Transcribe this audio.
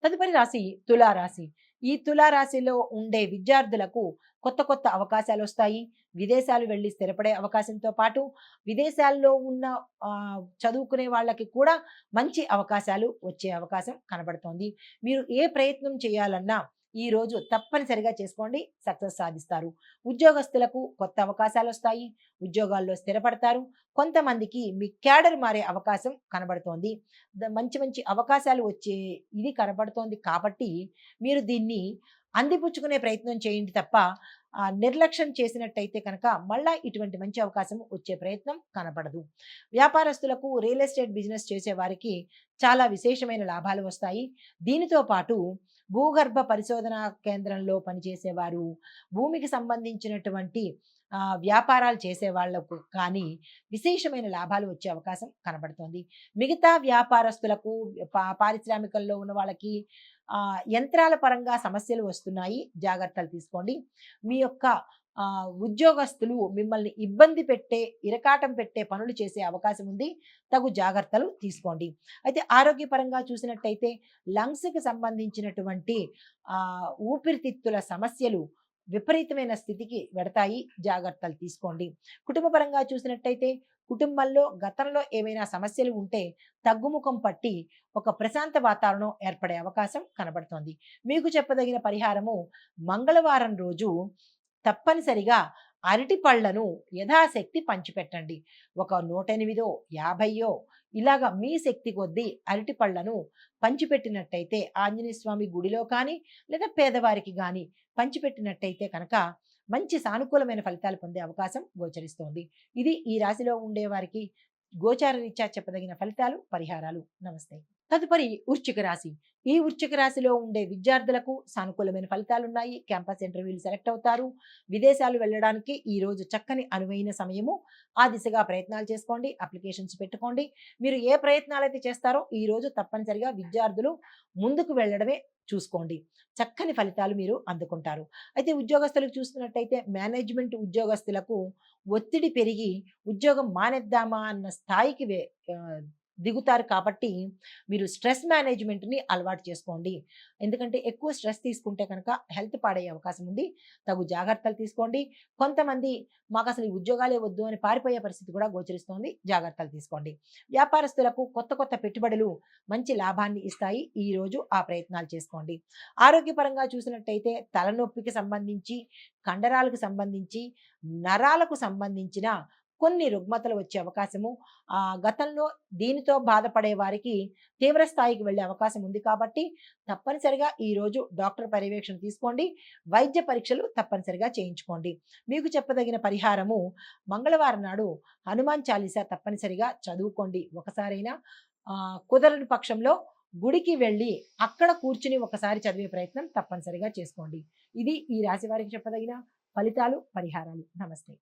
తదుపరి రాశి తులారాశి. ఈ తులారాశిలో ఉండే విద్యార్థులకు కొత్త కొత్త అవకాశాలొస్తాయి. విదేశాలు వెళ్లి స్థిరపడే అవకాశంతో పాటు విదేశాల్లో ఉన్న చదువుకునే వాళ్ళకి కూడా మంచి అవకాశాలు వచ్చే అవకాశం కనబడుతోంది. మీరు ఏ ప్రయత్నం చేయాలన్నా ఈరోజు తప్పనిసరిగా చేసుకోండి. సక్సెస్ సాధిస్తారు. ఉద్యోగస్తులకు కొత్త అవకాశాలొస్తాయి. ఉద్యోగాల్లో స్థిరపడతారు. కొంతమందికి మీ క్యాడర్ మారే అవకాశం కనబడుతోంది. మంచి మంచి అవకాశాలు వచ్చే ఇది కనబడుతోంది కాబట్టి మీరు దీన్ని అందిపుచ్చుకునే ప్రయత్నం చేయండి తప్ప నిర్లక్ష్యం చేసినట్టయితే కనుక మళ్ళా ఇటువంటి మంచి అవకాశం వచ్చే ప్రయత్నం కనపడదు. వ్యాపారస్తులకు రియల్ ఎస్టేట్ బిజినెస్ చేసేవారికి చాలా విశేషమైన లాభాలు వస్తాయి. దీనితో పాటు భూగర్భ పరిశోధనా కేంద్రంలో పనిచేసేవారు, భూమికి సంబంధించినటువంటి వ్యాపారాలు చేసే వాళ్లకు కానీ విశేషమైన లాభాలు వచ్చే అవకాశం కనబడుతోంది. మిగతా వ్యాపారస్తులకు పారిశ్రామికల్లో ఉన్న వాళ్ళకి యంత్రాల పరంగా సమస్యలు వస్తున్నాయి. జాగ్రత్తలు తీసుకోండి. మీ యొక్క ఉద్యోగస్తులు మిమ్మల్ని ఇబ్బంది పెట్టే, ఇరకాటం పెట్టే పనులు చేసే అవకాశం ఉంది. తగు జాగ్రత్తలు తీసుకోండి. అయితే ఆరోగ్యపరంగా చూసినట్టయితే లంగ్స్‌కి సంబంధించినటువంటి ఊపిరితిత్తుల సమస్యలు విపరీతమైన స్థితికి వెడతాయి. జాగ్రత్తలు తీసుకోండి. కుటుంబ పరంగా చూసినట్టయితే కుటుంబంలో గతంలో ఏమైనా సమస్యలు ఉంటే తగ్గుముఖం పట్టి ఒక ప్రశాంత వాతావరణం ఏర్పడే అవకాశం కనబడుతోంది. మీకు చెప్పదగిన పరిహారము మంగళవారం రోజు తప్పనిసరిగా అరటి పళ్లను యథాశక్తి పంచిపెట్టండి. ఒక 108 50 ఇలాగా మీ శక్తి కొద్దీ అరటి పళ్లను పంచిపెట్టినట్టయితే ఆంజనేయ స్వామి గుడిలో కానీ లేదా పేదవారికి కానీ పంచిపెట్టినట్టయితే కనుక మంచి సానుకూలమైన ఫలితాలు పొందే అవకాశం గోచరిస్తోంది. ఇది ఈ రాశిలో ఉండే వారికి గోచార రీత్యా చెప్పదగిన ఫలితాలు, పరిహారాలు. నమస్తే. తదుపరి వృశ్చిక రాశి. ఈ వృశ్చిక రాశిలో ఉండే విద్యార్థులకు సానుకూలమైన ఫలితాలున్నాయి. క్యాంపస్ ఇంటర్వ్యూలు సెలెక్ట్ అవుతారు. విదేశాలు వెళ్ళడానికి ఈ రోజు చక్కని అనువైన సమయము. ఆ దిశగా ప్రయత్నాలు చేసుకోండి. అప్లికేషన్స్ పెట్టుకోండి. మీరు ఏ ప్రయత్నాలైతే చేస్తారో ఈ రోజు తప్పనిసరిగా విద్యార్థులు ముందుకు వెళ్ళడమే చూసుకోండి. చక్కని ఫలితాలు మీరు అందుకుంటారు. అయితే ఉద్యోగస్తులకు చూసుకున్నట్టయితే మేనేజ్మెంట్ ఉద్యోగస్తులకు ఒత్తిడి పెరిగి ఉద్యోగం మానేద్దామా అన్న స్థాయికి దిగుతారు కాబట్టి మీరు స్ట్రెస్ మేనేజ్మెంట్ని అలవాటు చేసుకోండి. ఎందుకంటే ఎక్కువ స్ట్రెస్ తీసుకుంటే కనుక హెల్త్ పాడయ్యే అవకాశం ఉంది. తగు జాగ్రత్తలు తీసుకోండి. కొంతమంది మాకు అసలు ఈ ఉద్యోగాలే వద్దు అని పారిపోయే పరిస్థితి కూడా గోచరిస్తోంది. జాగ్రత్తలు తీసుకోండి. వ్యాపారస్తులకు కొత్త కొత్త పెట్టుబడులు మంచి లాభాన్ని ఇస్తాయి. ఈ రోజు ఆ ప్రయత్నాలు చేసుకోండి. ఆరోగ్యపరంగా చూసినట్టయితే తలనొప్పికి సంబంధించి, కండరాలకు సంబంధించి, నరాలకు సంబంధించిన కొన్ని రుగ్మతలు వచ్చే అవకాశము గతంలో దీనితో బాధపడే వారికి తీవ్ర స్థాయికి వెళ్ళే అవకాశం ఉంది కాబట్టి తప్పనిసరిగా ఈరోజు డాక్టర్ పర్యవేక్షణ తీసుకోండి. వైద్య పరీక్షలు తప్పనిసరిగా చేయించుకోండి. మీకు చెప్పదగిన పరిహారము మంగళవారం నాడు హనుమాన్ చాలీసా తప్పనిసరిగా చదువుకోండి. ఒకసారైనా కుదరని పక్షంలో గుడికి వెళ్ళి అక్కడ కూర్చుని ఒకసారి చదివే ప్రయత్నం తప్పనిసరిగా చేసుకోండి. ఇది ఈ రాశి వారికి చెప్పదగిన ఫలితాలు, పరిహారాలు. నమస్తే.